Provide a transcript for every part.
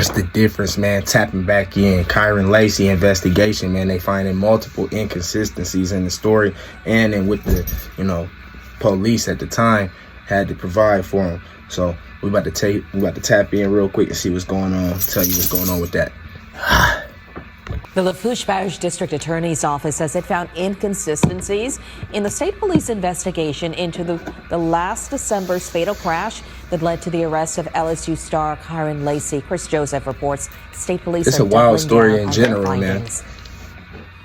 What's the difference, man? Tapping back in. Kyren Lacy investigation, man. They finding multiple inconsistencies in the story and in with the, police at the time had to provide for him. So we about to tap in real quick and see what's going on. Tell you what's going on with that. The Lafourche Parish District Attorney's Office says it found inconsistencies in the state police investigation into the last December's fatal crash that led to the arrest of LSU star Kyren Lacy. Chris Joseph reports state police It's are a wild doubling story down in on general, their man. findings.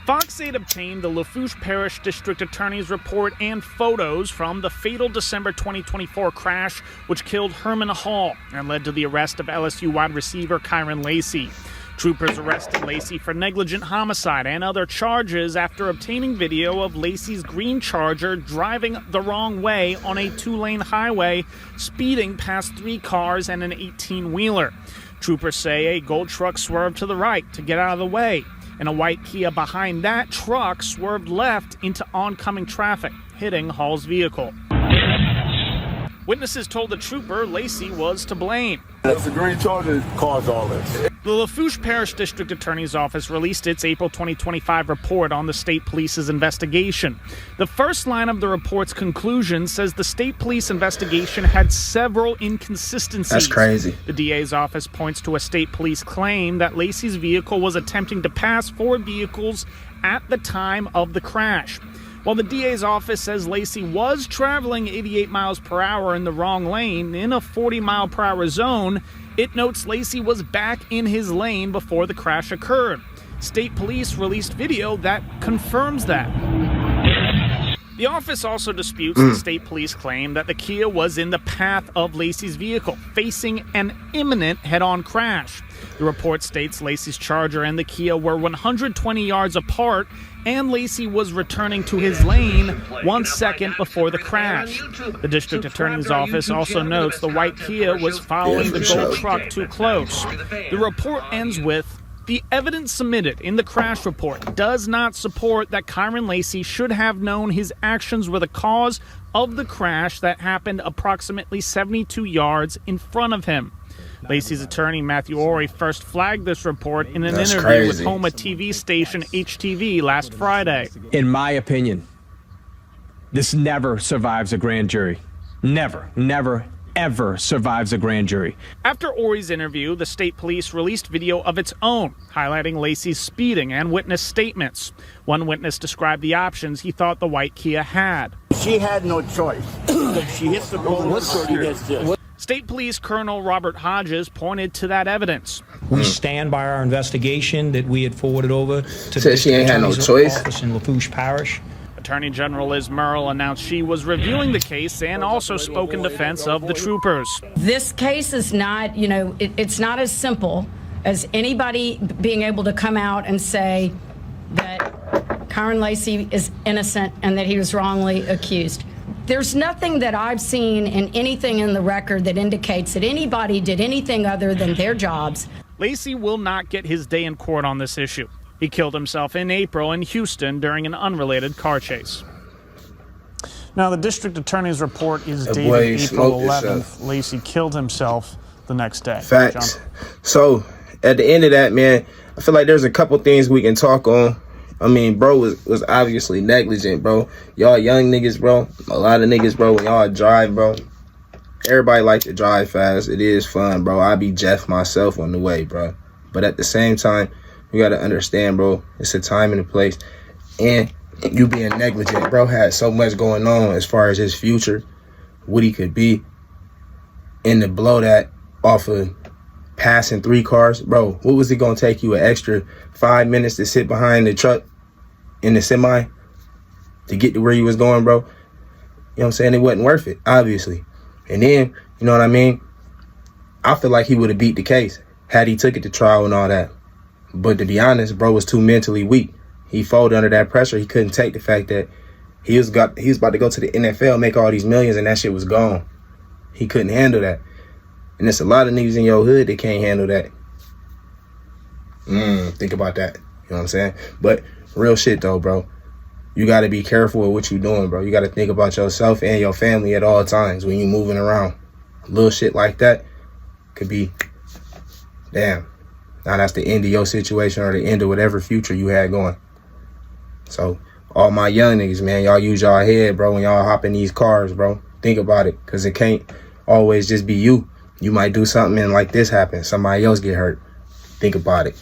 Fox 8 obtained the Lafourche Parish District Attorney's report and photos from the fatal December 2024 crash, which killed Herman Hall and led to the arrest of LSU wide receiver Kyren Lacy. Troopers arrested Lacy for negligent homicide and other charges after obtaining video of Lacy's green Charger driving the wrong way on a 2-lane highway, speeding past 3 cars and an 18-wheeler. Troopers say a gold truck swerved to the right to get out of the way, and a white Kia behind that truck swerved left into oncoming traffic, hitting Hall's vehicle. Witnesses told the trooper Lacy was to blame. That's the green Charger caused all this. The Lafourche Parish District Attorney's Office released its April 2025 report on the state police's investigation. The first line of the report's conclusion says the state police investigation had several inconsistencies. That's crazy. The DA's office points to a state police claim that Lacy's vehicle was attempting to pass 4 vehicles at the time of the crash. While the DA's office says Lacy was traveling 88 miles per hour in the wrong lane in a 40-mile-per-hour zone, it notes Lacy was back in his lane before the crash occurred. State police released video that confirms that. The office also disputes the state police claim that the Kia was in the path of Lacy's vehicle, facing an imminent head-on crash. The report states Lacy's Charger and the Kia were 120 yards apart, and Lacy was returning to his lane 1 second before the crash. The district attorney's office also notes the white Kia was following the gold truck too close. The report ends with, the evidence submitted in the crash report does not support that Kyren Lacy should have known his actions were the cause of the crash that happened approximately 72 yards in front of him. Lacy's attorney, Matthew Ory, first flagged this report in an interview with Homa TV station HTV last Friday. In my opinion, this never survives a grand jury. Never, ever survives a grand jury. After Ory's interview, the state police released video of its own, highlighting Lacy's speeding and witness statements. One witness described the options he thought the white Kia had. She had no choice. She hits the ball, she gets this. State Police Colonel Robert Hodges pointed to that evidence. We stand by our investigation that we had forwarded over to Said she ain't had no choice. office in Lafourche Parish. Attorney General Liz Murrill announced she was reviewing the case and also spoke in defense of the troopers. This case is not, it's not as simple as anybody being able to come out and say that Kyren Lacy is innocent and that he was wrongly accused. There's nothing that I've seen in anything in the record that indicates that anybody did anything other than their jobs. Lacy will not get his day in court on this issue. He killed himself in April in Houston during an unrelated car chase. Now, the district attorney's report is dated April 11th. Lacy killed himself the next day. Facts. John? So, at the end of that, man, I feel like there's a couple things we can talk on. I mean, bro was obviously negligent, bro. Y'all young niggas, bro. A lot of niggas, bro, when y'all drive, bro. Everybody like to drive fast. It is fun, bro. I be Jeff myself on the way, bro. But at the same time, you got to understand, bro, it's a time and a place. And you being negligent, bro, had so much going on as far as his future, what he could be. And to blow that off of passing 3 cars, bro, what was it going to take you an extra 5 minutes to sit behind the truck in the semi to get to where you was going, bro? You know what I'm saying? It wasn't worth it, obviously. And then, you know what I mean? I feel like he would have beat the case had he took it to trial and all that. But to be honest, bro was too mentally weak. He folded under that pressure. He couldn't take the fact that he was about to go to the NFL, make all these millions, and that shit was gone. He couldn't handle that. And there's a lot of niggas in your hood that can't handle that. Think about that. You know what I'm saying? But real shit, though, bro. You got to be careful with what you're doing, bro. You got to think about yourself and your family at all times when you're moving around. Little shit like that could be damn, now that's the end of your situation or the end of whatever future you had going. So all my young niggas, man, y'all use y'all head, bro, when y'all hop in these cars, bro. Think about it, because it can't always just be you. You might do something and like this happen. Somebody else get hurt. Think about it.